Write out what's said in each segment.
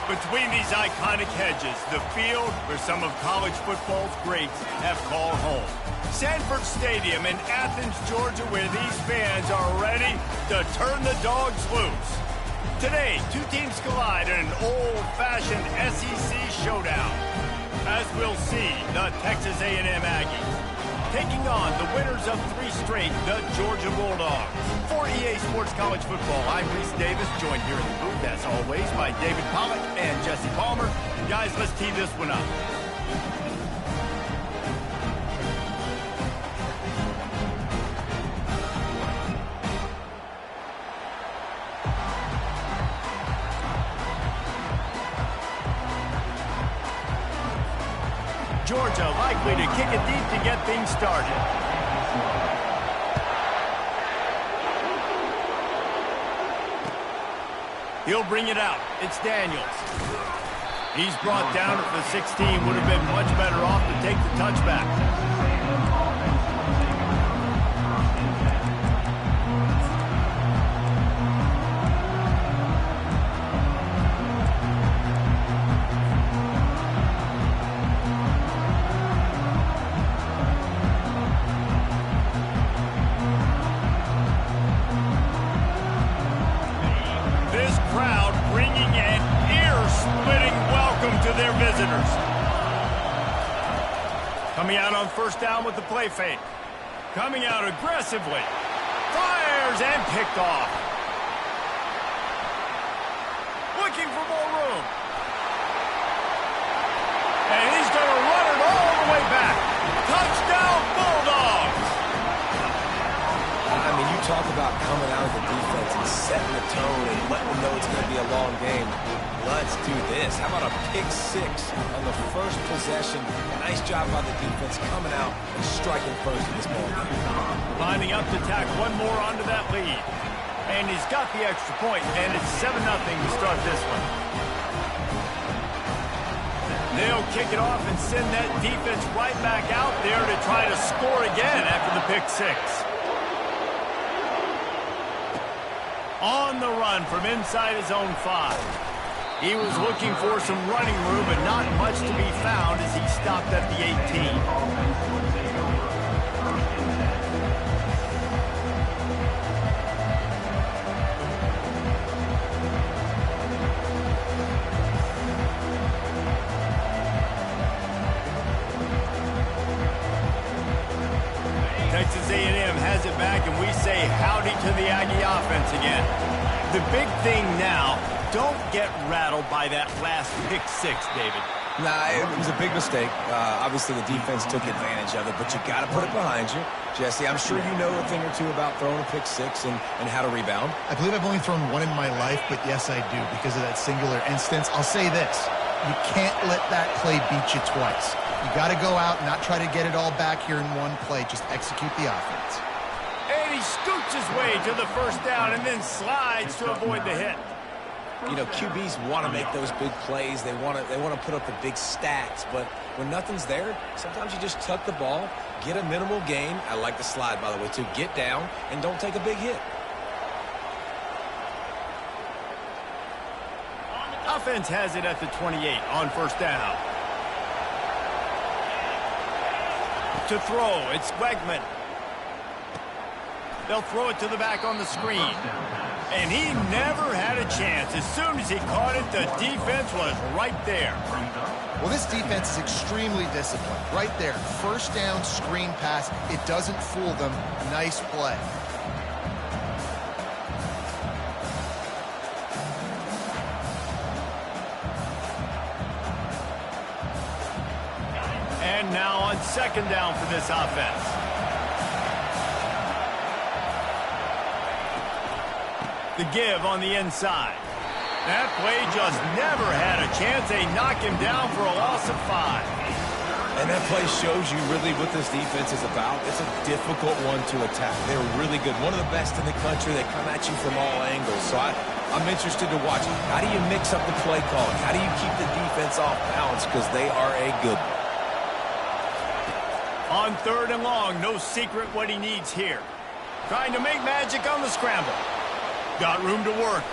Between these iconic hedges, the field where some of college football's greats have called home. Sanford Stadium in Athens, Georgia, where these fans are ready to turn the dogs loose. Today, two teams collide in an old-fashioned SEC showdown. As we'll see, the Texas A&M Aggies taking on the winners of 3 straight, the Georgia Bulldogs. For EA Sports College Football, I'm Reese Davis, joined here in the booth, as always, by David Pollack and Jesse Palmer. Guys, let's tee this one up. Georgia likely to kick it deep to get things started. He'll bring it out. It's Daniels. He's brought down at the 16. Would have been much better off to take the touchback. Coming out on first down with the play fake. Coming out aggressively. Fires and picked off. Looking for more room. And he's going to run it all the way back. Touchdown, Bulldogs! I mean, you talk about coming out of the defense and setting the tone and letting them know it's going to be a long game. Let's do this. How about a pick 6 on the first possession? Nice job by the defense coming out and striking first in this ball game. Lining up to tack one more onto that lead. And he's got the extra point, and it's 7-0 to start this one. They'll kick it off and send that defense right back out there to try to score again after the pick 6. On the run from inside his own 5. He was looking for some running room, but not much to be found as he stopped at the 18. Texas A&M has it back, and we say howdy to the Aggie offense again. The big thing now, don't get rattled by that last pick 6, David. Nah, it was a big mistake. Obviously, the defense took advantage of it, but you got to put it behind you. Jesse, I'm sure you know a thing or two about throwing a pick 6 and how to rebound. I believe I've only thrown one in my life, but yes, I do, because of that singular instance. I'll say this. You can't let that play beat you twice. You got to go out and not try to get it all back here in one play. Just execute the offense. And he scoots his way to the first down and then slides to avoid the hit. You know, QBs want to make those big plays. They want to put up the big stats. But when nothing's there, sometimes you just tuck the ball, get a minimal gain. I like the slide, by the way, to get down and don't take a big hit. Offense has it at the 28 on first down. To throw, it's Wegman. They'll throw it to the back on the screen. And he never had a chance. As soon as he caught it, the defense was right there. Well, this defense is extremely disciplined. Right there, first down, screen pass. It doesn't fool them. Nice play. And now on second down for this offense. The give on the inside. That play just never had a chance. They knock him down for a loss of 5. And that play shows you really what this defense is about. It's a difficult one to attack. They're really good. One of the best in the country. They come at you from all angles. So I'm interested to watch. How do you mix up the play calling? How do you keep the defense off balance? Because they are a good one. On third and long, no secret what he needs here. Trying to make magic on the scramble. Got room to work.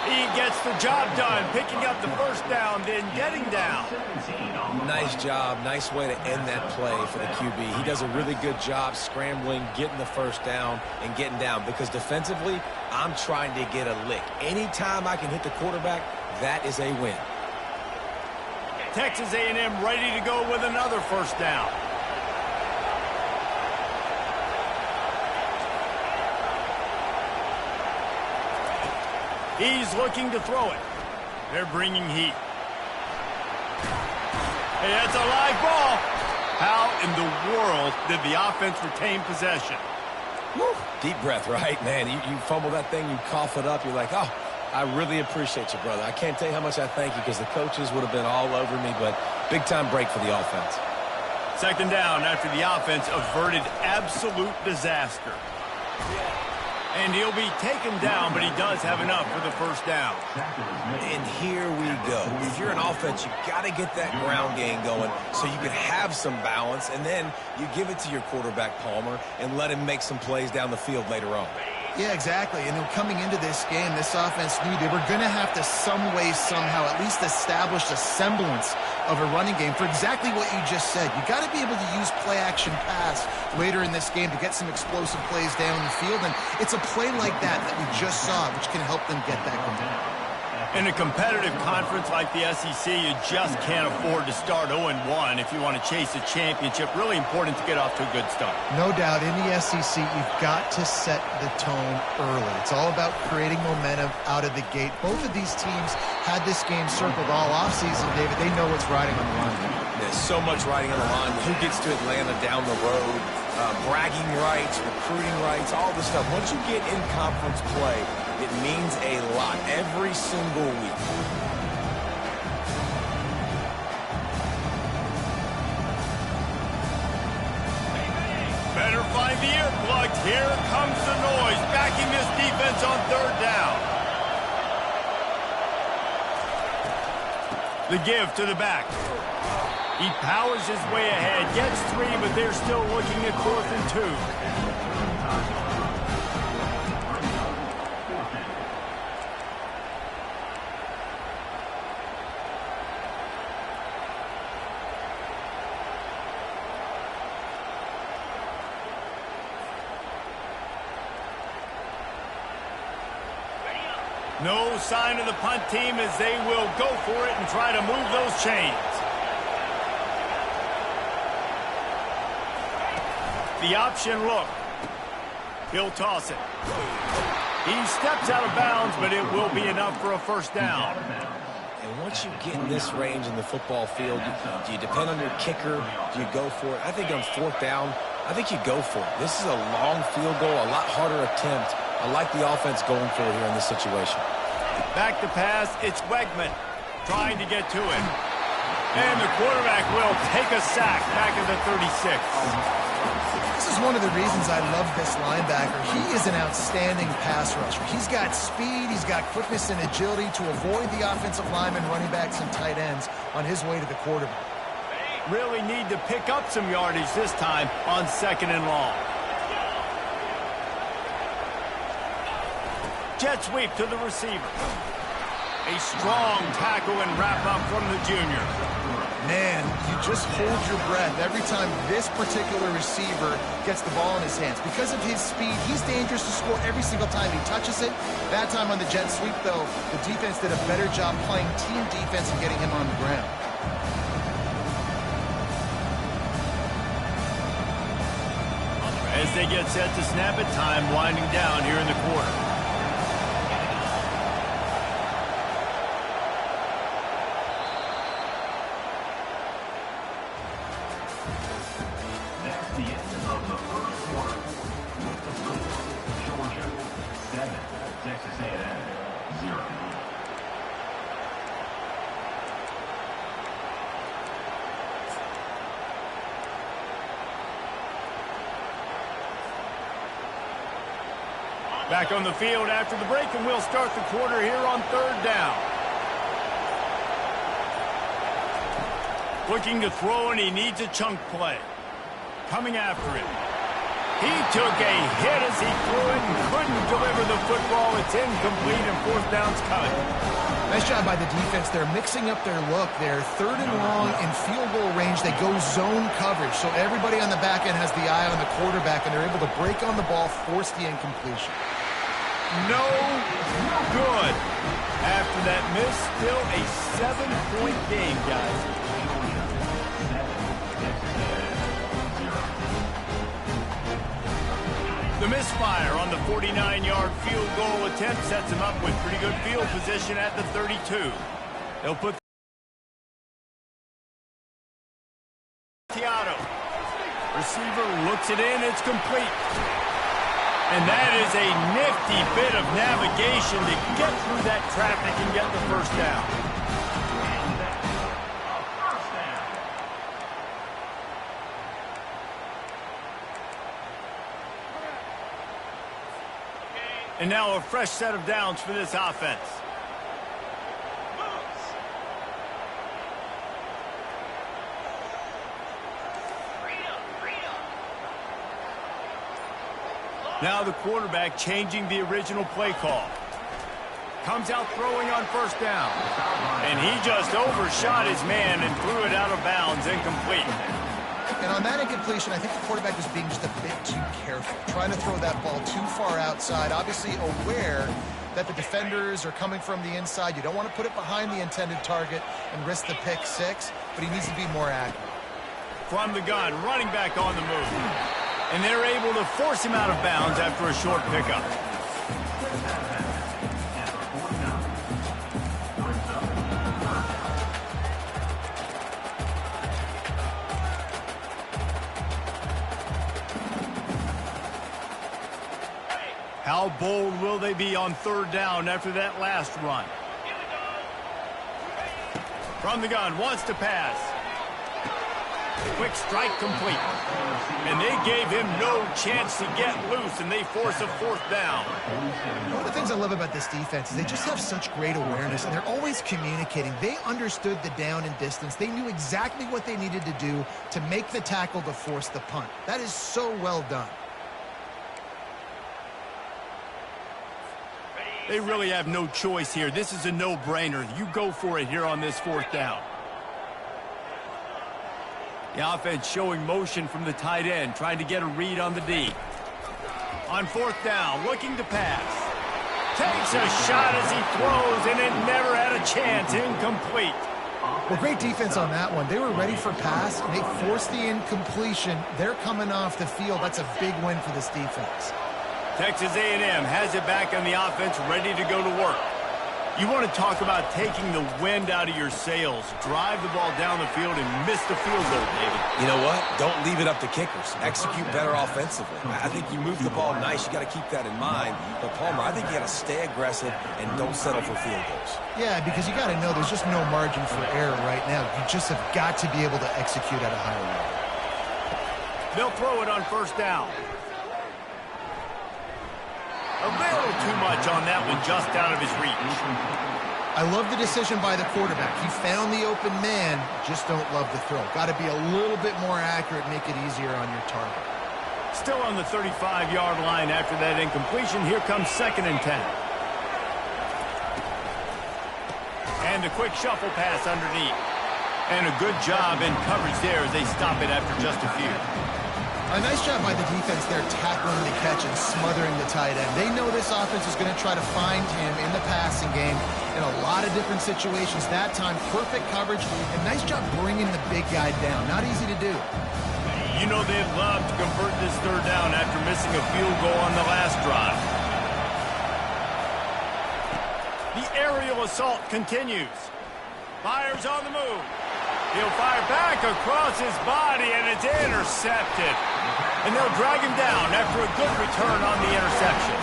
He gets the job done, picking up the first down, then getting down. Nice job. Nice way to end that play for the QB. He does a really good job scrambling, getting the first down, and getting down. Because defensively, I'm trying to get a lick. Anytime I can hit the quarterback, that is a win. Texas A&M ready to go with another first down. He's looking to throw it. They're bringing heat. Hey, that's a live ball. How in the world did the offense retain possession? Woo. Deep breath, right? Man, you fumble that thing, you cough it up, you're like, oh, I really appreciate you, brother. I can't tell you how much I thank you because the coaches would have been all over me, but big-time break for the offense. Second down after the offense averted absolute disaster. And he'll be taken down, but he does have enough for the first down. And here we go. If you're an offense, you got to get that ground game going so you can have some balance, and then you give it to your quarterback, Palmer, and let him make some plays down the field later on. Yeah, exactly. And coming into this game, this offense knew they were going to have to some way, somehow, at least establish a semblance of a running game for exactly what you just said. You got to be able to use play-action pass later in this game to get some explosive plays down the field. And it's a play like that we just saw, which can help them get that going. In a competitive conference like the SEC, you just can't afford to start 0-1 if you want to chase a championship. Really important to get off to a good start. No doubt, in the SEC, you've got to set the tone early. It's all about creating momentum out of the gate. Both of these teams had this game circled all offseason, David. They know what's riding on the line. There's so much riding on the line. Who gets to Atlanta down the road? Bragging rights, recruiting rights, all this stuff. Once you get in conference play, it means a lot every single week. Better find the earplugs. Here comes the noise, backing this defense on third down. The give to the back. He powers his way ahead, gets 3, but they're still looking at 4th and 2. No sign of the punt team as they will go for it and try to move those chains. The option look. He'll toss it. He steps out of bounds, but it will be enough for a first down. And once you get in this range in the football field, do you depend on your kicker? Do you go for it? I think on 4th down, I think you go for it. This is a long field goal, a lot harder attempt. I like the offense going for it here in this situation. Back to pass, it's Wegman trying to get to him. And the quarterback will take a sack back at the 36. This is one of the reasons I love this linebacker. He is an outstanding pass rusher. He's got speed, he's got quickness and agility to avoid the offensive linemen, running backs, and tight ends on his way to the quarterback. Really need to pick up some yardage this time on 2nd and long. Jet sweep to the receiver. A strong tackle and wrap up from the junior. Man, you just hold your breath every time this particular receiver gets the ball in his hands. Because of his speed, he's dangerous to score every single time he touches it. That time on the jet sweep, though, the defense did a better job playing team defense and getting him on the ground. As they get set to snap it, time winding down here in the quarter. Back on the field after the break, and we'll start the quarter here on 3rd down. Looking to throw, and he needs a chunk play. Coming after him. He took a hit as he threw it and couldn't deliver the football. It's incomplete and fourth down's coming. Nice job by the defense. They're mixing up their look. They're third and long in field goal range. They go zone coverage. So everybody on the back end has the eye on the quarterback, and they're able to break on the ball, force the incompletion. No good. After that miss, still a 7-point game, guys. The misfire on the 49-yard field goal attempt sets him up with pretty good field position at the 32. They'll put Tiato. Receiver looks it in. It's complete. And that is a nifty bit of navigation to get through that traffic and get the first down. And now a fresh set of downs for this offense. Now the quarterback changing the original play call. Comes out throwing on first down. And he just overshot his man and threw it out of bounds, incomplete. And on that incompletion, I think the quarterback was being just a bit too careful, trying to throw that ball too far outside, obviously aware that the defenders are coming from the inside. You don't want to put it behind the intended target and risk the pick six, but he needs to be more accurate. From the gun, running back on the move. And they're able to force him out of bounds after a short pickup. How bold will they be on third down after that last run? From the gun, wants to pass. Quick strike complete. And they gave him no chance to get loose, and they force a fourth down. One of the things I love about this defense is they just have such great awareness, and they're always communicating. They understood the down and distance. They knew exactly what they needed to do to make the tackle to force the punt. That is so well done. They really have no choice here. This is a no-brainer. You go for it here on this fourth down. The offense showing motion from the tight end, trying to get a read on the D. On fourth down, looking to pass. Takes a shot as he throws, and it never had a chance. Incomplete. Well, great defense on that one. They were ready for pass, and they forced the incompletion. They're coming off the field. That's a big win for this defense. Texas A&M has it back on the offense, ready to go to work. You want to talk about taking the wind out of your sails. Drive the ball down the field and miss the field goal, David. You know what? Don't leave it up to kickers. Execute better offensively. I think you move the ball nice. You got to keep that in mind. But, Palmer, I think you got to stay aggressive and don't settle for field goals. Yeah, because you got to know there's just no margin for error right now. You just have got to be able to execute at a higher level. They'll throw it on first down. A little too much on that one, just out of his reach. I love the decision by the quarterback. He found the open man, just don't love the throw. Got to be a little bit more accurate, make it easier on your target. Still on the 35-yard line after that incompletion. Here comes 2nd and 10. And a quick shuffle pass underneath. And a good job in coverage there as they stop it after just a few. A nice job by the defense there, tackling the catch and smothering the tight end. They know this offense is going to try to find him in the passing game in a lot of different situations. That time, perfect coverage, and nice job bringing the big guy down. Not easy to do. You know they'd love to convert this third down after missing a field goal on the last drive. The aerial assault continues. Fires on the move. He'll fire back across his body, and it's intercepted. And they'll drag him down after a good return on the interception.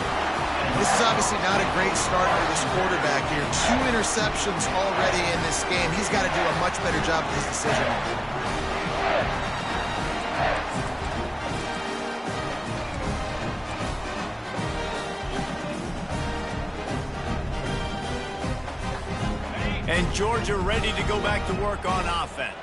This is obviously not a great start for this quarterback here. 2 interceptions already in this game. He's got to do a much better job with his decision. And Georgia ready to go back to work on offense.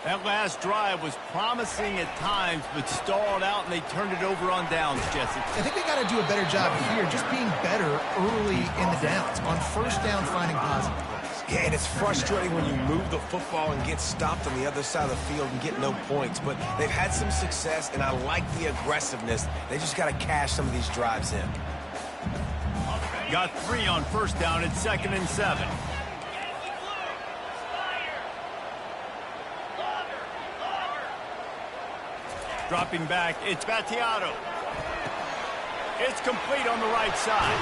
That last drive was promising at times, but stalled out, and they turned it over on downs, Jesse. I think they got to do a better job here, just being better early in the downs. On first down, finding positive plays. Yeah, and it's frustrating when you move the football and get stopped on the other side of the field and get no points. But they've had some success, and I like the aggressiveness. They just got to cash some of these drives in. Got 3 on first down at 2nd and 7. Dropping back, it's Battiato. It's complete on the right side.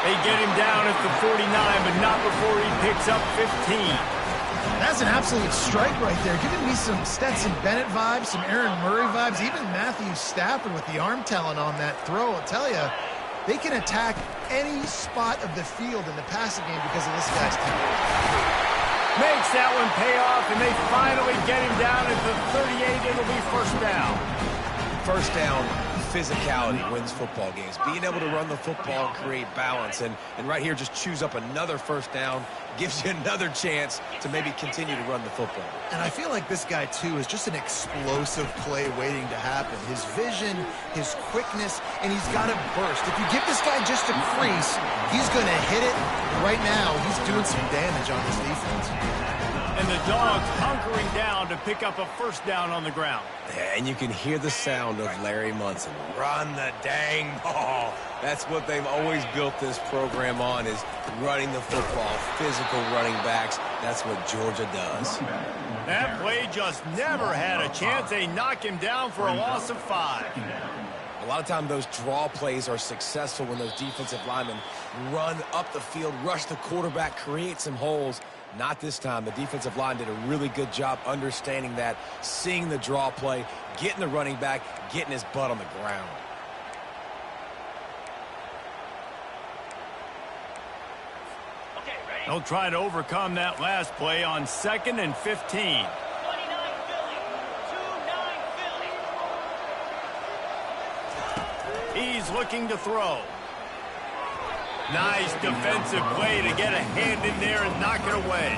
They get him down at the 49, but not before he picks up 15. That's an absolute strike right there. Giving me some Stetson Bennett vibes, some Aaron Murray vibes, even Matthew Stafford with the arm talent on that throw. I'll tell you, they can attack any spot of the field in the passing game because of this guy's talent. Makes that one pay off, and they finally get him down at the 38. It'll be first down. First down, physicality wins football games. Being able to run the football and create balance. And right here, just choose up another first down, gives you another chance to maybe continue to run the football. And I feel like this guy, too, is just an explosive play waiting to happen. His vision, his quickness, and he's got a burst. If you give this guy just a crease, he's going to hit it. Right now, he's doing some damage on this defense. And the Dogs hunkering down to pick up a first down on the ground. And you can hear the sound of Larry Munson. Run the dang ball. That's what they've always built this program on, is running the football, physical running backs. That's what Georgia does. That play just never had a chance. They knock him down for a loss of 5. A lot of times those draw plays are successful when those defensive linemen run up the field, rush the quarterback, create some holes. Not this time. The defensive line did a really good job understanding that, seeing the draw play, getting the running back, getting his butt on the ground. They'll try to overcome that last play on 2nd and 15. He's looking to throw. Nice defensive play to get a hand in there and knock it away.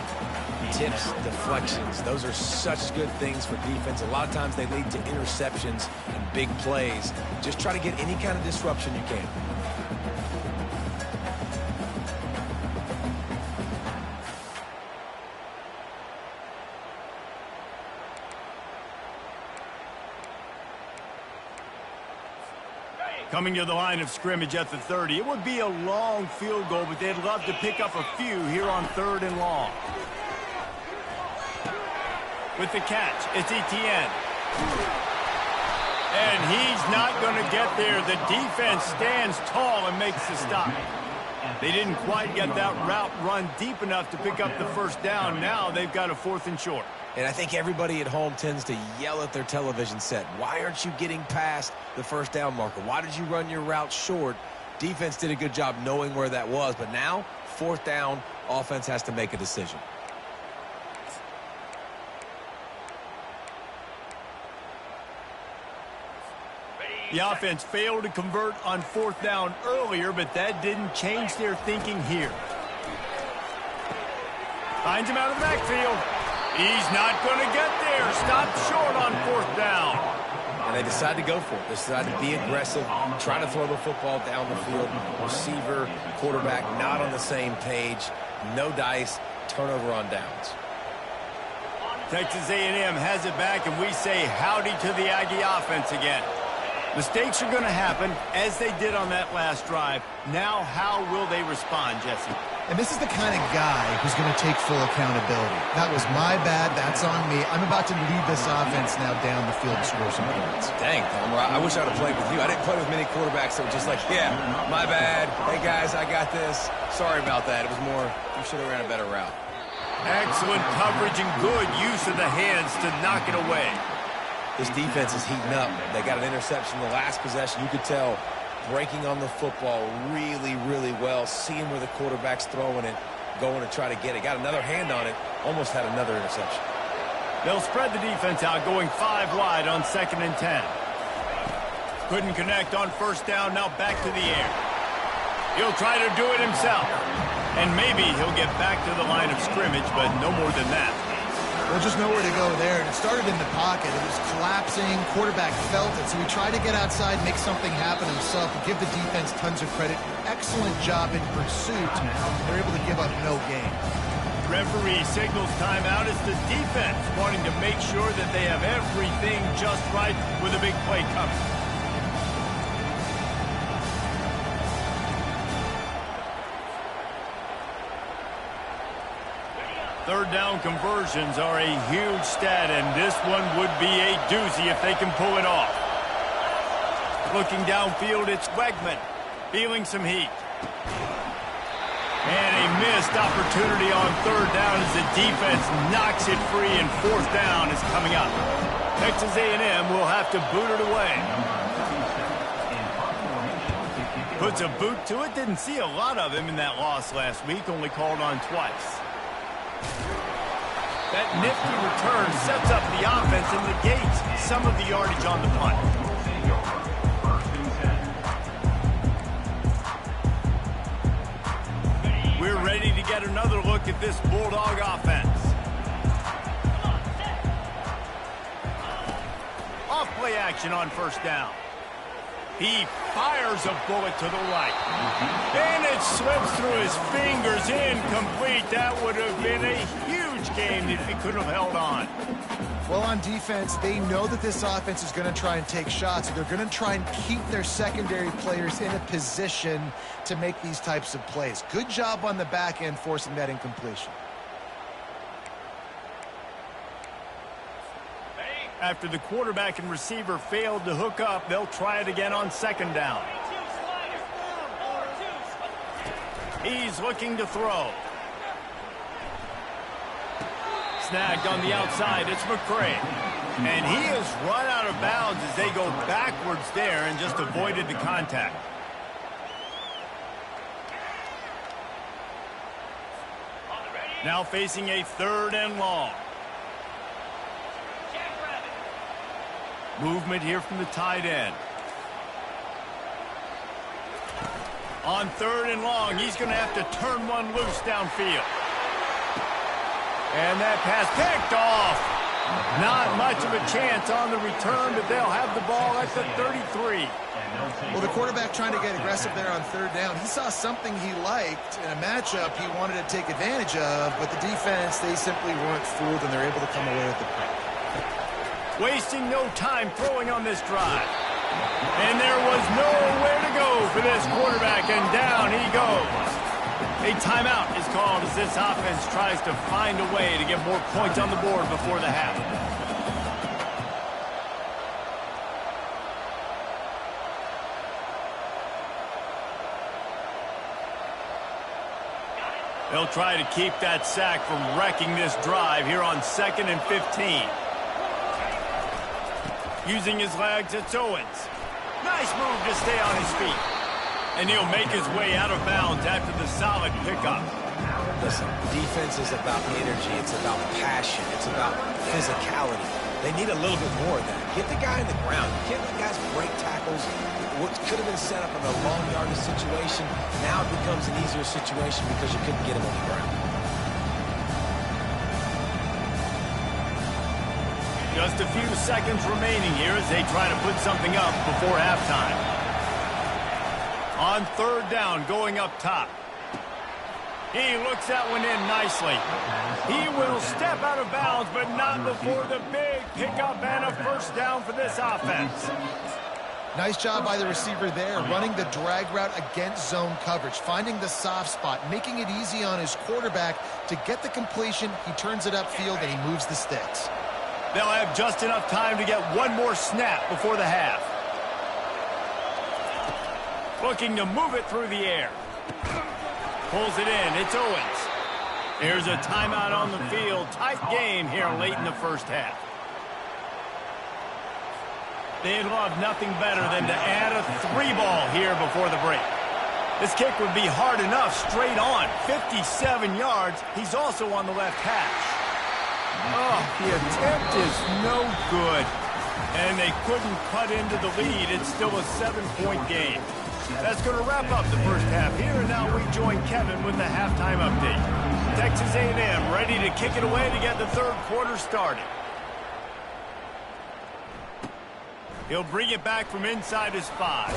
Tips, deflections, those are such good things for defense. A lot of times they lead to interceptions and big plays. Just try to get any kind of disruption you can. Coming to the line of scrimmage at the 30. It would be a long field goal, but they'd love to pick up a few here on 3rd and long. With the catch, it's Etienne. And he's not going to get there. The defense stands tall and makes the stop. They didn't quite get that route run deep enough to pick up the first down. Now they've got a 4th and short. And I think everybody at home tends to yell at their television set. Why aren't you getting past the first down marker? Why did you run your route short? Defense did a good job knowing where that was. But now, 4th down, offense has to make a decision. The offense failed to convert on 4th down earlier, but that didn't change their thinking here. Finds him out of the backfield. He's not going to get there. Stopped short on 4th down. And they decide to go for it. They decide to be aggressive, try to throw the football down the field. Receiver, quarterback, not on the same page. No dice. Turnover on downs. Texas A&M has it back, and we say howdy to the Aggie offense again. Mistakes are going to happen, as they did on that last drive. Now, how will they respond, Jesse? And this is the kind of guy who's going to take full accountability. That was my bad. That's on me. I'm about to lead this offense now down the field to score some points. Dang, Palmer, I wish I would have played with you. I didn't play with many quarterbacks that were just like, yeah, my bad. Hey, guys, I got this. Sorry about that. It was more, you should have ran a better route. Excellent coverage and good use of the hands to knock it away. This defense is heating up. They got an interception in the last possession. You could tell breaking on the football really, really well, seeing where the quarterback's throwing it, going to try to get it. Got another hand on it, almost had another interception. They'll spread the defense out, going 5 wide on 2nd and 10. Couldn't connect on 1st down, now back to the air. He'll try to do it himself. And maybe he'll get back to the line of scrimmage, but no more than that. Well, just nowhere to go there, and it started in the pocket. It was collapsing. Quarterback felt it, so he tried to get outside, make something happen himself, and give the defense tons of credit. Excellent job in pursuit. They're able to give up no gain. Referee signals timeout as the defense wanting to make sure that they have everything just right with a big play coming. Third down conversions are a huge stat, and this one would be a doozy if they can pull it off. Looking downfield, it's Wegman, feeling some heat. And a missed opportunity on third down as the defense knocks it free, and fourth down is coming up. Texas A&M will have to boot it away. Puts a boot to it. Didn't see a lot of him in that loss last week, only called on twice. That nifty return sets up the offense and negates some of the yardage on the punt. We're ready to get another look at this Bulldog offense. Off play action on first down. He fires a bullet to the right. And it slips through his fingers, incomplete. That would have been a huge game if he could have held on. Well, on defense, they know that this offense is going to try and take shots. They're going to try and keep their secondary players in a position to make these types of plays. Good job on the back end forcing that incompletion. After the quarterback and receiver failed to hook up, they'll try it again on second down. He's looking to throw. Snagged on the outside, it's McCray. And he has run out of bounds as they go backwards there and just avoided the contact. Now facing a third and long. Movement here from the tight end. On third and long, he's going to have to turn one loose downfield. And that pass picked off. Not much of a chance on the return, but they'll have the ball at the 33. Well, the quarterback trying to get aggressive there on third down. He saw something he liked in a matchup he wanted to take advantage of, but the defense, they simply weren't fooled, and they're able to come away with the pick. Wasting no time throwing on this drive. And there was nowhere to go for this quarterback, and down he goes. A timeout is called as this offense tries to find a way to get more points on the board before the half. They'll try to keep that sack from wrecking this drive here on 2nd and 15. Using his legs, it's Owens. Nice move to stay on his feet. And he'll make his way out of bounds after the solid pickup. Listen, defense is about energy. It's about passion. It's about physicality. They need a little bit more of that. Get the guy in the ground. You can't let guys break tackles. What could have been set up in a long yardage situation, now it becomes an easier situation because you couldn't get him on the ground. Just a few seconds remaining here as they try to put something up before halftime. On third down, going up top. He looks that one in nicely. He will step out of bounds, but not before the big pickup and a first down for this offense. Nice job by the receiver there, running the drag route against zone coverage, finding the soft spot, making it easy on his quarterback to get the completion. He turns it upfield, and he moves the sticks. They'll have just enough time to get one more snap before the half. Looking to move it through the air. Pulls it in. It's Owens. Here's a timeout on the field. Tight game here late in the first half. They'd love nothing better than to add a 3-ball here before the break. This kick would be hard enough straight on. 57 yards. He's also on the left hash. Oh, the attempt is no good. And they couldn't cut into the lead. It's still a 7-point game. That's going to wrap up the first half here, and now we join Kevin with the halftime update. Texas A&M ready to kick it away to get the third quarter started. He'll bring it back from inside his 5.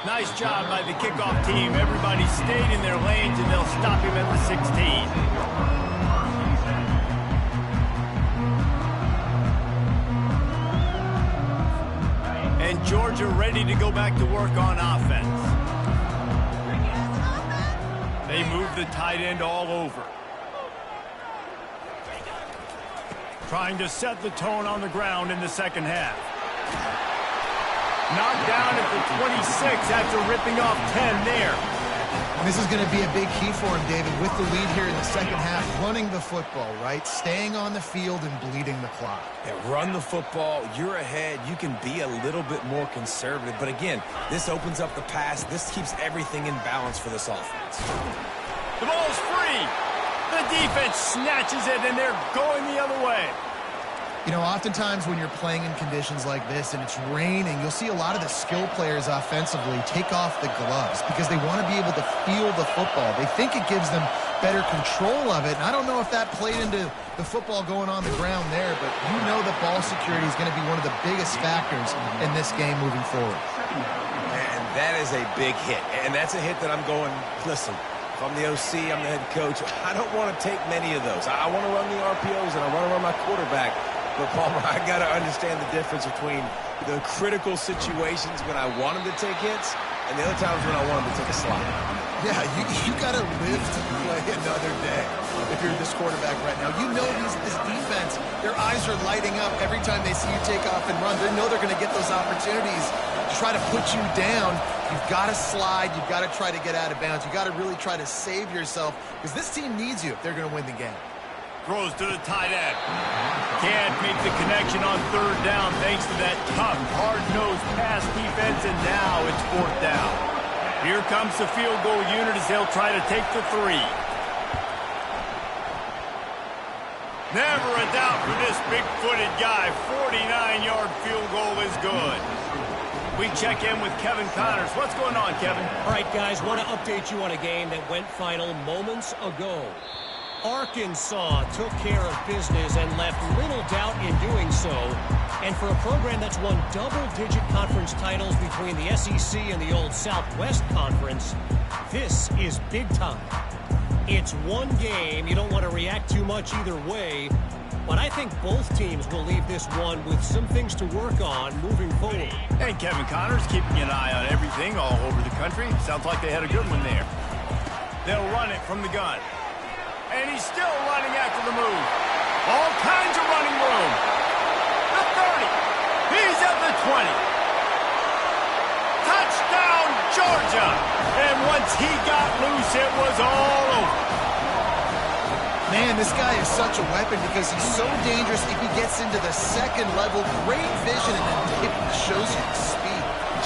Nice job by the kickoff team. Everybody stayed in their lanes, and they'll stop him at the 16. And Georgia ready to go back to work on offense. They move the tight end all over. Trying to set the tone on the ground in the second half. Knocked down at the 26 after ripping off 10 there. And this is going to be a big key for him, David, with the lead here in the second half, running the football, right? Staying on the field and bleeding the clock. Yeah, run the football. You're ahead. You can be a little bit more conservative. But again, this opens up the pass. This keeps everything in balance for this offense. The ball's free. The defense snatches it, and they're going the other way. You know, oftentimes when you're playing in conditions like this and it's raining, you'll see a lot of the skill players offensively take off the gloves because they want to be able to feel the football. They think it gives them better control of it. And I don't know if that played into the football going on the ground there, but you know that ball security is going to be one of the biggest factors in this game moving forward. And that is a big hit. And that's a hit that I'm going, listen, if I'm the OC, I'm the head coach, I don't want to take many of those. I want to run the RPOs and I want to run my quarterback. But, Palmer, I got to understand the difference between the critical situations when I want him to take hits and the other times when I want him to take a slide. Yeah, you got to live to play another day if you're this quarterback right now. You know this defense, their eyes are lighting up every time they see you take off and run. They know they're going to get those opportunities to try to put you down. You've got to slide. You've got to try to get out of bounds. You've got to really try to save yourself because this team needs you if they're going to win the game. Throws to the tight end. Can't make the connection on third down thanks to that tough, hard-nosed pass defense, and now it's fourth down. Here comes the field goal unit as they'll try to take the 3. Never a doubt for this big-footed guy. 49-yard field goal is good. We check in with Kevin Connors. What's going on, Kevin? All right, guys, want to update you on a game that went final moments ago. Arkansas took care of business and left little doubt in doing so. And for a program that's won double-digit conference titles between the SEC and the old Southwest Conference, this is big time. It's one game. You don't want to react too much either way. But I think both teams will leave this one with some things to work on moving forward. And Kevin Connors keeping an eye on everything all over the country. Sounds like they had a good one there. They'll run it from the gun. And he's still running after the move. All kinds of running room. The 30. He's at the 20. Touchdown, Georgia. And once he got loose, it was all over. Man, this guy is such a weapon because he's so dangerous if he gets into the second level. Great vision, and then it shows you speed.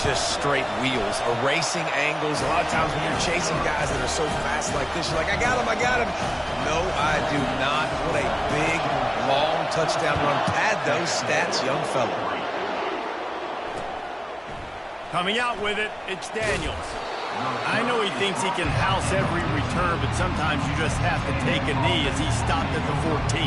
Just straight wheels, erasing angles. A lot of times when you're chasing guys that are so fast like this, you're like, I got him, I got him. No, I do not. What a big, long touchdown run. Pad those stats, young fella. Coming out with it, it's Daniels. I know he thinks he can house every return, but sometimes you just have to take a knee as he stopped at the 14.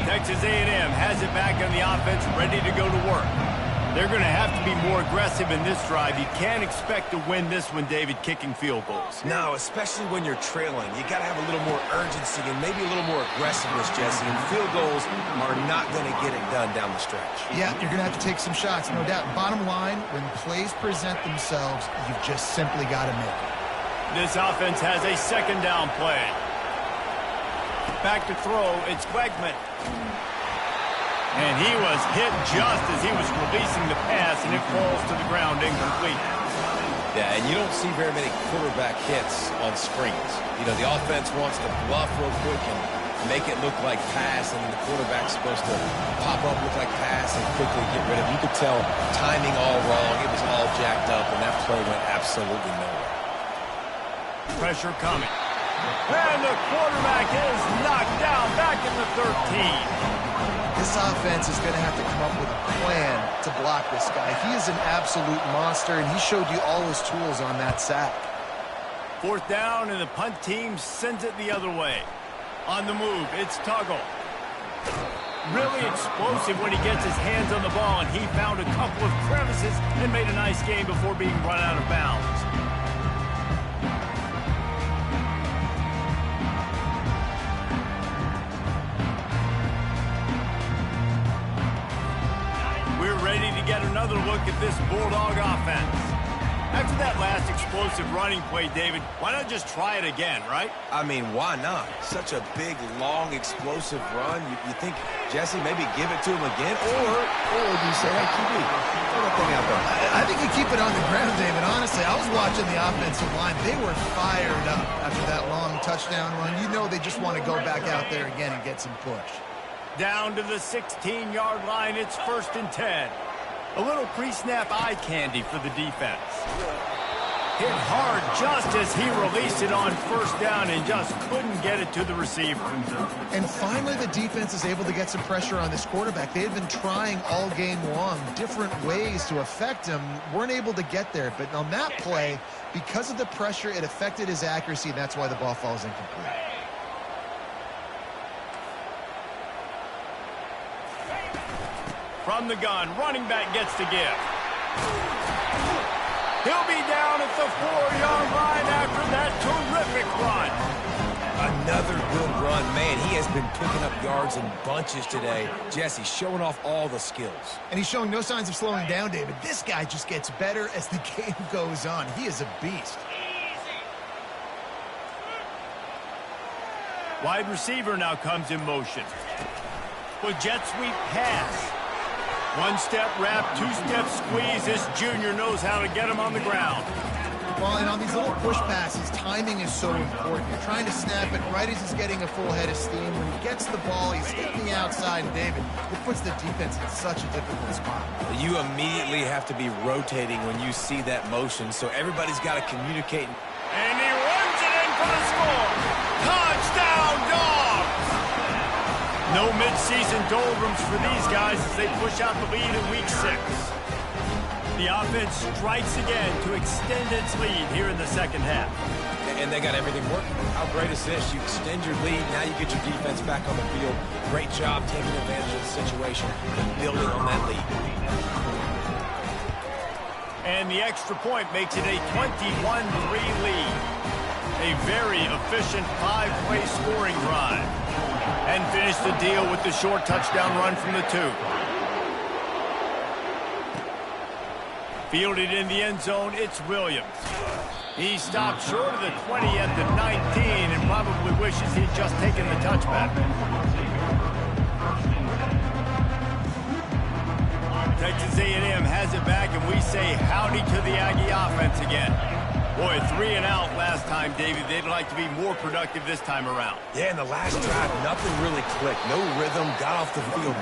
Texas A&M has it back on the offense, ready to go to work. They're going to have to be more aggressive in this drive. You can't expect to win this one, David, kicking field goals. No, especially when you're trailing. You got to have a little more urgency and maybe a little more aggressiveness, Jesse. And field goals are not going to get it done down the stretch. Yeah, you're going to have to take some shots, no doubt. Bottom line, when plays present themselves, you've just simply got to make it. This offense has a second down play. Back to throw, it's Wegman. And he was hit just as he was releasing the pass, and it falls to the ground incomplete. Yeah, and you don't see very many quarterback hits on screens. You know, the offense wants to bluff real quick and make it look like pass, and then the quarterback's supposed to pop up, look like pass, and quickly get rid of it. You could tell timing all wrong. It was all jacked up, and that play went absolutely nowhere. Pressure coming. And the quarterback is knocked down back in the 13. This offense is going to have to come up with a plan to block this guy. He is an absolute monster, and he showed you all his tools on that sack. 4th down, and the punt team sends it the other way. On the move, it's Tuggle. Really explosive when he gets his hands on the ball, and he found a couple of crevices and made a nice game before being run out of bounds. We're ready to get another look at this Bulldog offense. After that last explosive running play, David, why not just try it again, right? I mean, why not? Such a big, long, explosive run. You think, Jesse, maybe give it to him again? Or do you say, hey, QB, throw that thing out there? I think you keep it on the ground, David. Honestly, I was watching the offensive line. They were fired up after that long touchdown run. You know they just want to go back out there again and get some push. Down to the 16-yard line, it's 1st and 10. A little pre-snap eye candy for the defense. Hit hard just as he released it on 1st down and just couldn't get it to the receiver. And finally, the defense is able to get some pressure on this quarterback. They had been trying all game long different ways to affect him. Weren't able to get there. But on that play, because of the pressure, it affected his accuracy, and that's why the ball falls incomplete. From the gun, running back gets to give. He'll be down at the 4-yard line after that terrific run. Another good run. Man, he has been picking up yards in bunches today. Jesse showing off all the skills. And he's showing no signs of slowing down, David. This guy just gets better as the game goes on. He is a beast. Wide receiver now comes in motion. With jet sweep pass. 1-step wrap, 2-step squeeze. This junior knows how to get him on the ground. Well, and on these little push passes, timing is so important. You're trying to snap it right as he's getting a full head of steam. When he gets the ball, he's hitting the outside, and David, it puts the defense in such a difficult spot. You immediately have to be rotating when you see that motion, so everybody's got to communicate. And he runs it in for the score. Touchdown, Dogs! No midseason doldrums for these guys as they push out the lead in Week 6. The offense strikes again to extend its lead here in the second half. And they got everything working. How great is this? You extend your lead, now you get your defense back on the field. Great job taking advantage of the situation and building on that lead. And the extra point makes it a 21-3 lead. A very efficient 5-play scoring drive. And finish the deal with the short touchdown run from the 2. Fielded in the end zone, it's Williams. He stopped short of the 20 at the 19 and probably wishes he'd just taken the touchback. Texas A&M has it back, and we say howdy to the Aggie offense again. Boy, 3 and out last time, David. They'd like to be more productive this time around. Yeah, in the last drive, nothing really clicked. No rhythm, got off the field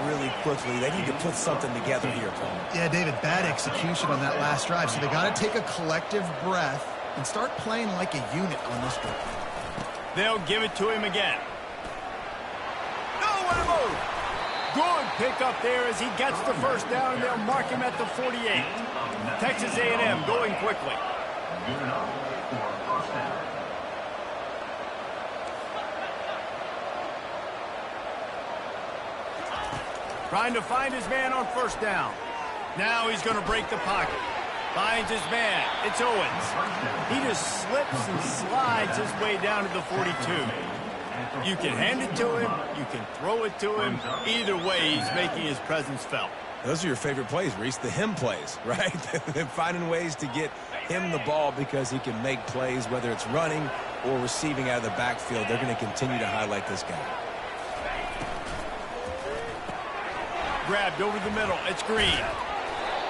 really quickly. They need to put something together here, Paul. Yeah, David, bad execution on that last drive, so they got to take a collective breath and start playing like a unit on this drive. They'll give it to him again. Nowhere to move. Good pickup there as he gets the first down, and they'll mark him at the 48. Texas A&M going quickly. Trying to find his man on first down. Now he's going to break the pocket. Finds his man. It's Owens. He just slips and slides his way down to the 42. You can hand it to him. You can throw it to him. Either way, he's making his presence felt. Those are your favorite plays, Reese, the him plays, right? They're finding ways to get him the ball because he can make plays, whether it's running or receiving out of the backfield. They're going to continue to highlight this guy. Grabbed over the middle. It's Green.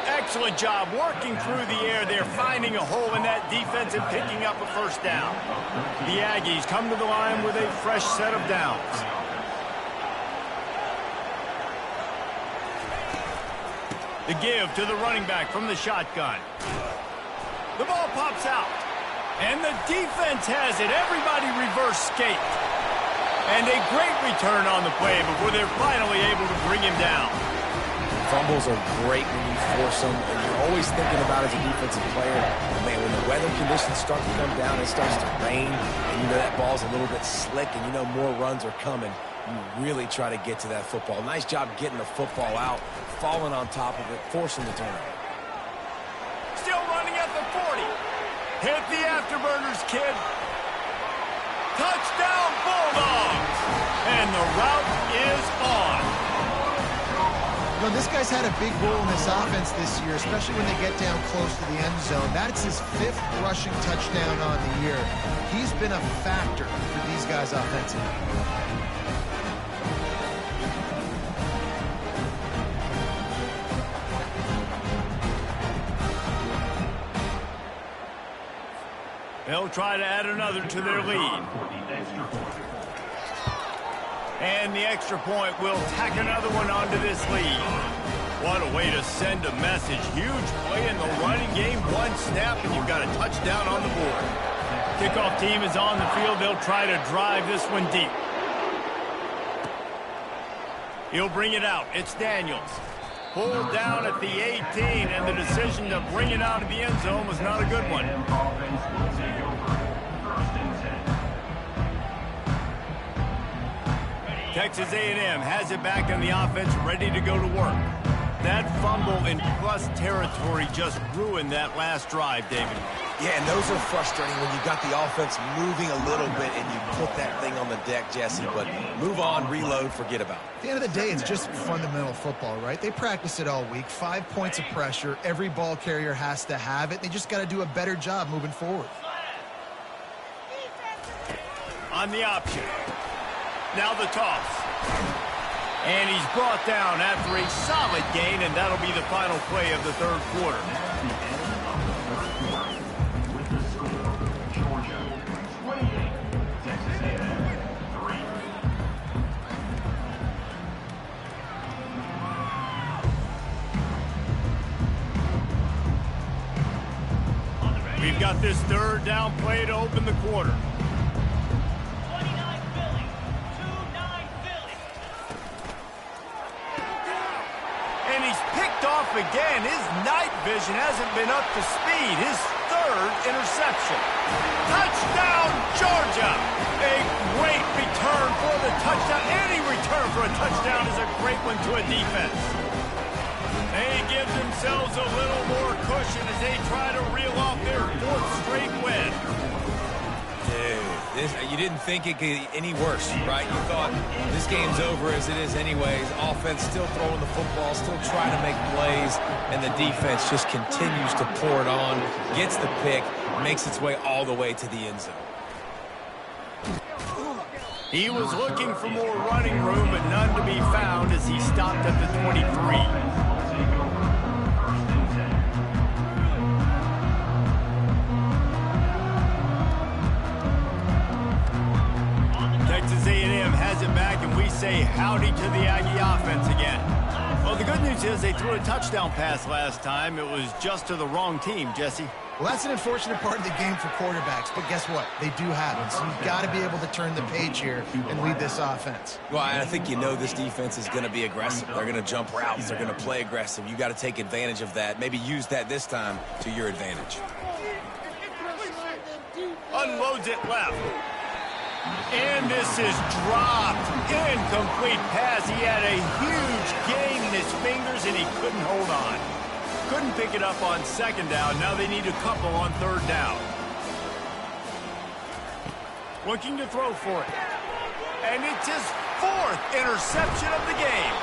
Excellent job working through the air there, finding a hole in that defense and picking up a first down. The Aggies come to the line with a fresh set of downs. The give to the running back from the shotgun. The ball pops out. And the defense has it. Everybody reverse skate. And a great return on the play before they're finally able to bring him down. Fumbles are great when you force them, and you're always thinking about as a defensive player, man, when the weather conditions start to come down, it starts to rain, and you know that ball's a little bit slick, and you know more runs are coming, you really try to get to that football. Nice job getting the football out, falling on top of it, forcing the turnover. Still running at the 40. Hit the afterburners, kid. Touchdown, Bulldogs! And the route is on. You know, this guy's had a big role in this offense this year, especially when they get down close to the end zone. That's his 5th rushing touchdown on the year. He's been a factor for these guys offensively. They'll try to add another to their lead. And the extra point will tack another one onto this lead. What a way to send a message. Huge play in the running game. One snap and you've got a touchdown on the board. Kickoff team is on the field. They'll try to drive this one deep. He'll bring it out. It's Daniels. Pulled down at the 18, and the decision to bring it out of the end zone was not a good one. Texas A&M has it back on the offense, ready to go to work. That fumble in plus territory just ruined that last drive, David. Yeah, and those are frustrating when you got the offense moving a little bit and you put that thing on the deck, Jesse, but move on, reload, forget about it. At the end of the day, it's just fundamental football, right? They practice it all week. 5 points of pressure. Every ball carrier has to have it. They just got to do a better job moving forward. On the option. Now the toss. And he's brought down after a solid gain, and that'll be the final play of the third quarter. We've got this third down play to open the quarter. And he's picked off again. His night vision hasn't been up to speed. His 3rd interception. Touchdown, Georgia! A great return for the touchdown. Any return for a touchdown is a great one to a defense. They give themselves a little more cushion as they try to reel off their 4th straight win. Dude, you didn't think it could get any worse, right? You thought this game's over as it is anyways. Offense still throwing the football, still trying to make plays, and the defense just continues to pour it on, gets the pick, makes its way all the way to the end zone. He was looking for more running room, but none to be found as he stopped at the 23. Texas A&M has it back, and we say howdy to the Aggie offense again. Well, the good news is they threw a touchdown pass last time. It was just to the wrong team, Jesse. Well, that's an unfortunate part of the game for quarterbacks, but guess what? They do have it, so you've got to be able to turn the page here and lead this offense. Well, I think you know this defense is going to be aggressive. They're going to jump routes. They're going to play aggressive. You got to take advantage of that. Maybe use that this time to your advantage. Unloads it left. And this is dropped. Incomplete pass. He had a huge gain in his fingers, and he couldn't hold on. Couldn't pick it up on 2nd down. Now they need a couple on 3rd down. Looking to throw for it. And it's his 4th interception of the game.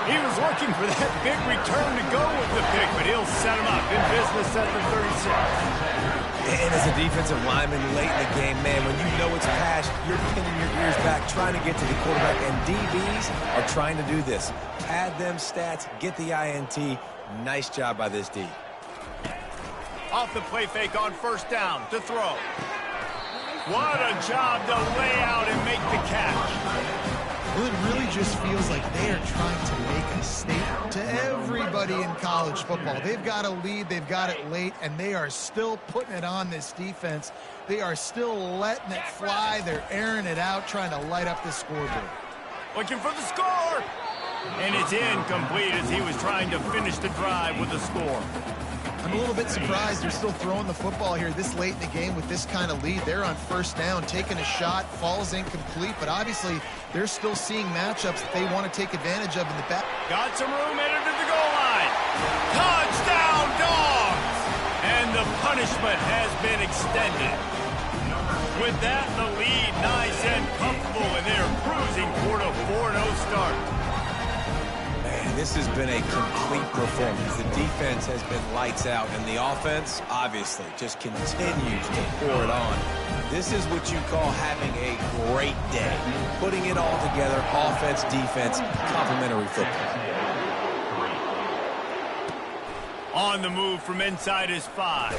He was looking for that big return to go with the pick, but he'll set him up in business at the 36. And as a defensive lineman late in the game, man, when you know it's pass, you're pinning your ears back, trying to get to the quarterback, and DBs are trying to do this. Pad them stats, get the INT. Nice job by this D. Off the play fake on 1st down to throw. What a job to lay out and make the catch. Well, it really just feels like they are trying to make a statement. to everybody in college football. They've got a lead, they've got it late, and they are still putting it on this defense. They are still letting it fly. They're airing it out, trying to light up this scoreboard. Looking for the score. And it's incomplete as he was trying to finish the drive with a score. I'm a little bit surprised they're still throwing the football here this late in the game with this kind of lead. They're on first down, taking a shot, falls incomplete, but obviously they're still seeing matchups that they want to take advantage of in the back. Got some room, headed to the goal line. Touchdown, Dogs! And the punishment has been extended. With that, the lead nice and comfortable, and they're cruising toward a 4-0 start. This has been a complete performance. The defense has been lights out, and the offense, obviously, just continues to pour it on. This is what you call having a great day. Putting it all together, offense, defense, complementary football. On the move from inside his 5.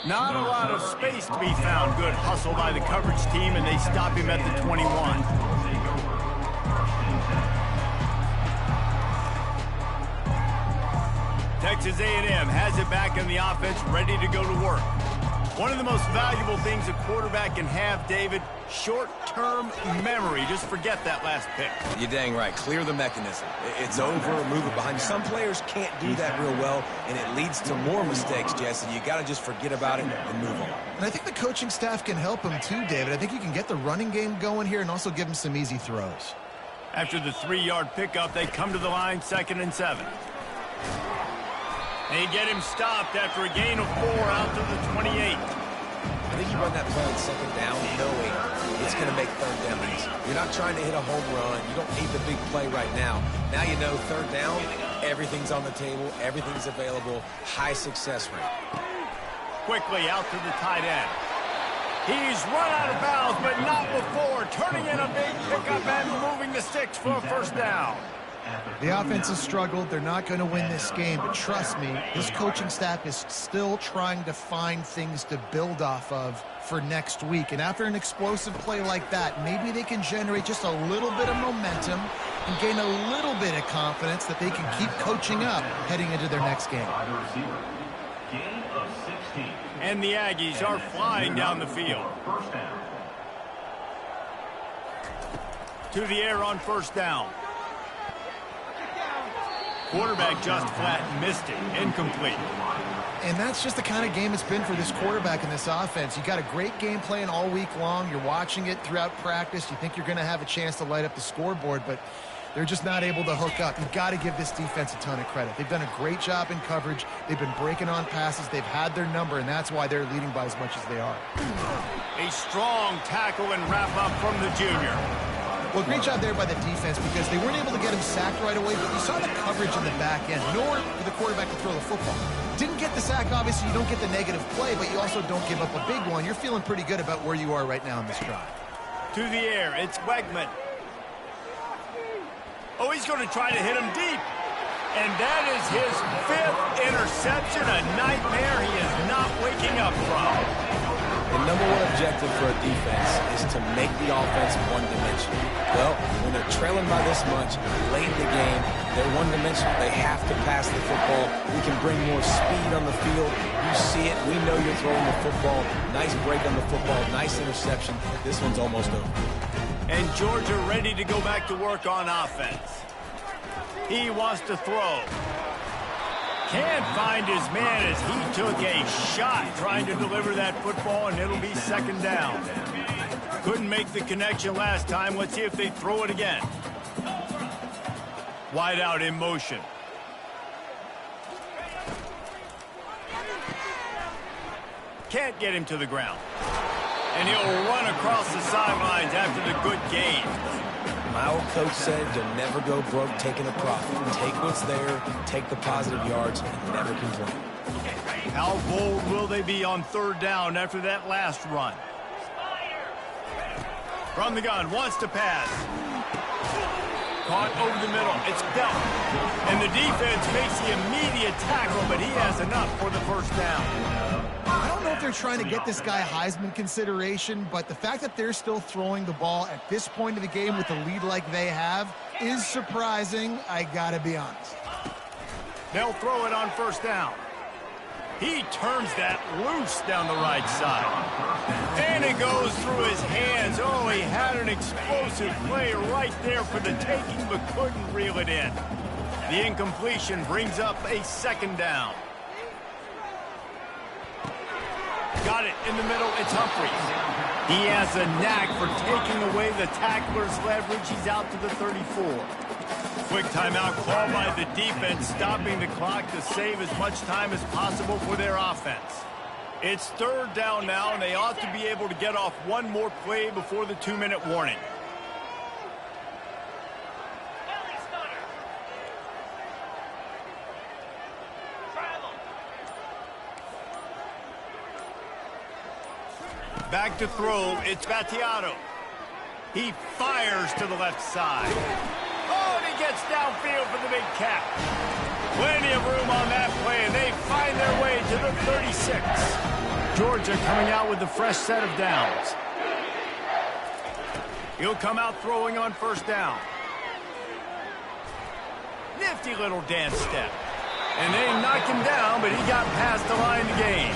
Not a lot of space to be found. Good hustle by the coverage team, and they stop him at the 21. Texas A&M has it back in the offense, ready to go to work. One of the most valuable things a quarterback can have, David, short-term memory. Just forget that last pick. You're dang right. Clear the mechanism. It's over, move it behind you. Some players can't do that real well, and it leads to more mistakes, Jesse. You got to just forget about it and move on. And I think the coaching staff can help him too, David. I think you can get the running game going here and also give him some easy throws. After the 3-yard pickup, they come to the line, 2nd and 7. They get him stopped after a gain of 4 out to the 28. I think you run that play on 2nd down knowing it's going to make 3rd down easy. You're not trying to hit a home run. You don't need the big play right now. Now you know 3rd down, everything's on the table, everything's available, high success rate. Quickly out to the tight end. He's run out of bounds, but not before turning in a big pickup and moving the sticks for a 1st down. The offense has struggled. They're not going to win this game, but trust me, this coaching staff is still trying to find things to build off of for next week. And after an explosive play like that, maybe they can generate just a little bit of momentum and gain a little bit of confidence that they can keep coaching up heading into their next game. And the Aggies are flying down the field. To the air on 1st down. Quarterback just flat missed it. Incomplete. And that's just the kind of game it's been for this quarterback in this offense. You got a great game plan all week long. You're watching it throughout practice. You think you're going to have a chance to light up the scoreboard, but they're just not able to hook up. You've got to give this defense a ton of credit. They've done a great job in coverage. They've been breaking on passes. They've had their number, and that's why they're leading by as much as they are. A strong tackle and wrap up from the junior. Well, great job there by the defense because they weren't able to get him sacked right away, but you saw the coverage in the back end, nor for the quarterback to throw the football. Didn't get the sack, obviously. You don't get the negative play, but you also don't give up a big one. You're feeling pretty good about where you are right now in this drive. To the air, it's Wegman. Oh, he's going to try to hit him deep. And that is his 5th interception, a nightmare he is not waking up from. The number one objective for a defense is to make the offense one-dimensional. Well, when they're trailing by this much, late in the game, they're one-dimensional. They have to pass the football. We can bring more speed on the field. You see it. We know you're throwing the football. Nice break on the football. Nice interception. This one's almost over. And Georgia ready to go back to work on offense. He wants to throw. Can't find his man as he took a shot trying to deliver that football, and it'll be 2nd down. Couldn't make the connection last time. Let's see if they throw it again. Wide out in motion. Can't get him to the ground. And he'll run across the sidelines after the good gain. My old coach said you'll never go broke taking a profit. Take what's there, take the positive yards, and never complain. How bold will they be on 3rd down after that last run? From the gun, wants to pass. caught over the middle. It's dealt. And the defense makes the immediate tackle, but he has enough for the first down. I don't know if they're trying to get this guy Heisman consideration, but the fact that they're still throwing the ball at this point of the game with a lead like they have is surprising, I gotta be honest. They'll throw it on first down. He turns that loose down the right side. And it goes through his hands. Oh, he had an explosive play right there for the taking, but couldn't reel it in. The incompletion brings up a second down. Got it in the middle. It's Humphries. He has a knack for taking away the tackler's leverage. He's out to the 34. Quick timeout called by the defense, stopping the clock to save as much time as possible for their offense. It's third down now, and they ought to be able to get off one more play before the 2-minute warning. Back to throw, it's Battiato. He fires to the left side. Oh, and he gets downfield for the big cap. Plenty of room on that play, and they find their way to the 36. Georgia coming out with a fresh set of downs. He'll come out throwing on first down. Nifty little dance step. And they knock him down, but he got past the line to gain.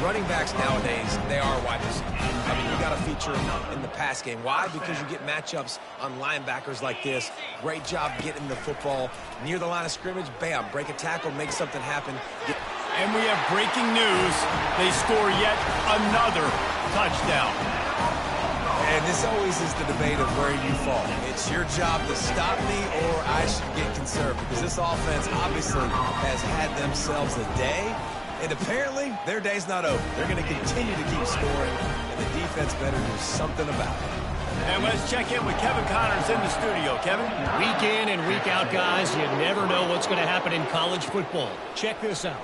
Running backs nowadays, they are wide receivers. I mean, you got to feature them in the pass game. Why? Because you get matchups on linebackers like this. Great job getting the football near the line of scrimmage. Bam, break a tackle, make something happen. And we have breaking news. They score yet another touchdown. And this always is the debate of where you fall. It's your job to stop me or I should get conserved, because this offense obviously has had themselves a day. And apparently, their day's not over. They're going to continue to keep scoring, and the defense better do something about it. And let's check in with Kevin Connors in the studio. Kevin? Week in and week out, guys, you never know what's going to happen in college football. Check this out.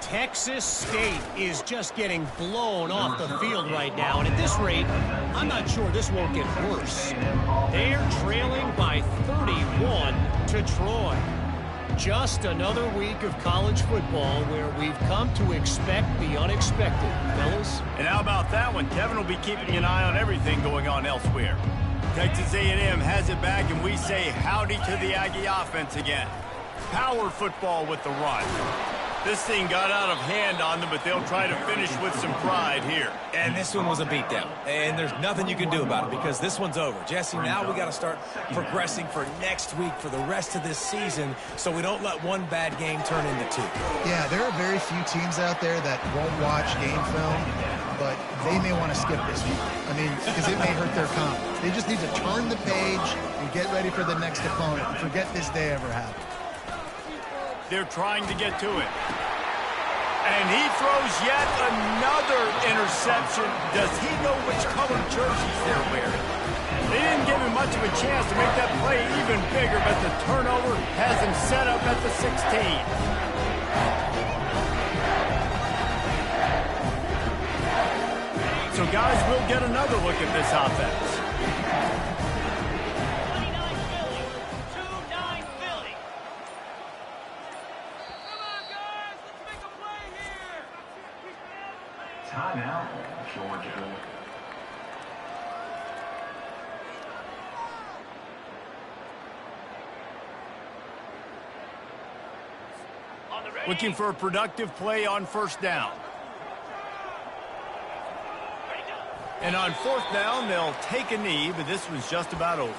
Texas State is just getting blown off the field right now, and at this rate, I'm not sure this won't get worse. They're trailing by 31 to Troy. Just another week of college football where we've come to expect the unexpected, fellas. And how about that one? Kevin will be keeping an eye on everything going on elsewhere. Texas A&M has it back, and we say howdy to the Aggie offense again. Power football with the run. This thing got out of hand on them, but they'll try to finish with some pride here. And this one was a beatdown. And there's nothing you can do about it because this one's over. Jesse, now we got to start progressing for next week for the rest of this season so we don't let one bad game turn into two. Yeah, there are very few teams out there that won't watch game film, but they may want to skip this week. I mean, because it may hurt their confidence. They just need to turn the page and get ready for the next opponent and forget this day ever happened. They're trying to get to it. And he throws yet another interception. Does he know which color jerseys they're wearing? They didn't give him much of a chance to make that play even bigger, but the turnover has him set up at the 16. So, guys, we'll get another look at this offense. Timeout, Georgia. Looking for a productive play on first down. And on fourth down, they'll take a knee, but this one's just about over.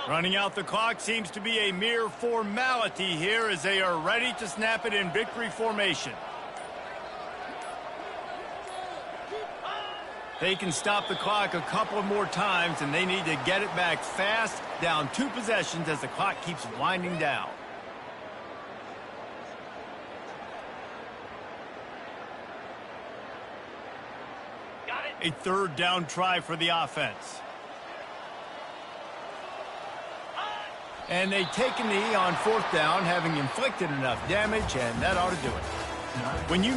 Running out the clock seems to be a mere formality here as they are ready to snap it in victory formation. They can stop the clock a couple more times, and they need to get it back fast, down 2 possessions as the clock keeps winding down. A third down try for the offense. And they take a knee on fourth down, having inflicted enough damage, and that ought to do it. When you